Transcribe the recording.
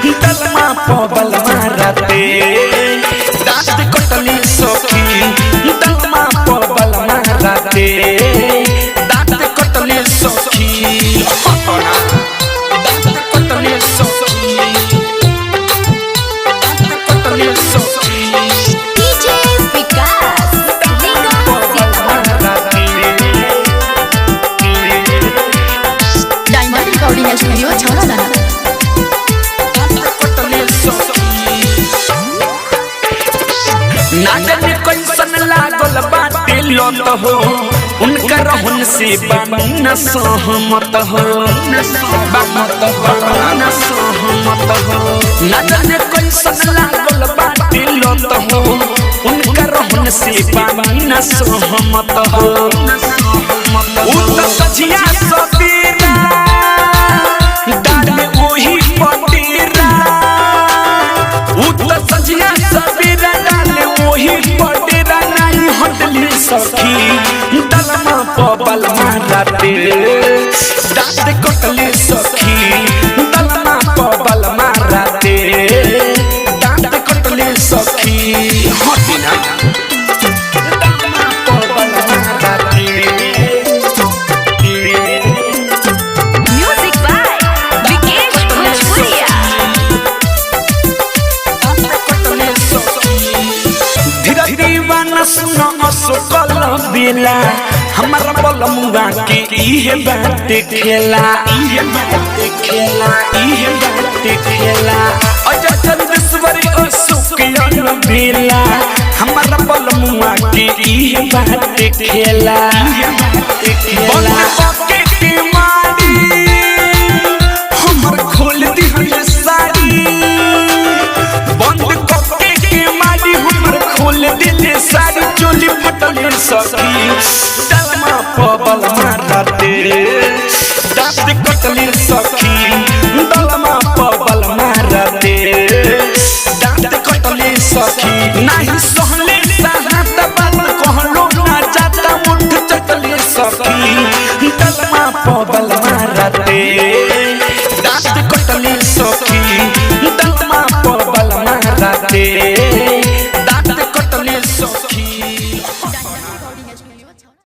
पबल मारते दांत कटली सखी दलमा पबल मारते दांत कटली सखी दांत कटली सखी दांत कटली सखी डीजे विकास डायमंड रिकॉर्डिंग स्टूडियो छौड़ा नागन कैसन लागल बाटे लत हो उनका रहन से बानी न सहमत हो न सहमत हो नागन कैसन लागल बाटे लत हो उनका रहन से बानी न सहमत हो उ त सजिया सबीरा डाले ओही पटीरा उ त सजिया सबीरा पटेरा नहीं हटली सखी दलमा पबल मारते दांत कटली सखी दलमा पबल मारते दांत कटली सखी हटिना दलमा पबल मारते म्यूजिक बाय विकेश भोजपुरिया सुनो असकल बेला हमारा बलमुआ के इहे बात खेला इहे बात खेला इहे बात खेला अजय चंदेश्वरी असुकियन बेला हमारा बलमुआ के इहे बात खेला इहे बात खेला बंद के मारी हमर खोल दी साड़ी बंद के मारी हमर खोल दी साड़ी चोली फटली सखी दलमा पबल मारते दांत कटली सखी दलमा पबल मारते दांत कटली सखी नहीं सहले साहत बात कहलो ना जाता मुठ चटली सखी दलमा पबल मारते दांत कटली सखी दलमा पबल मारते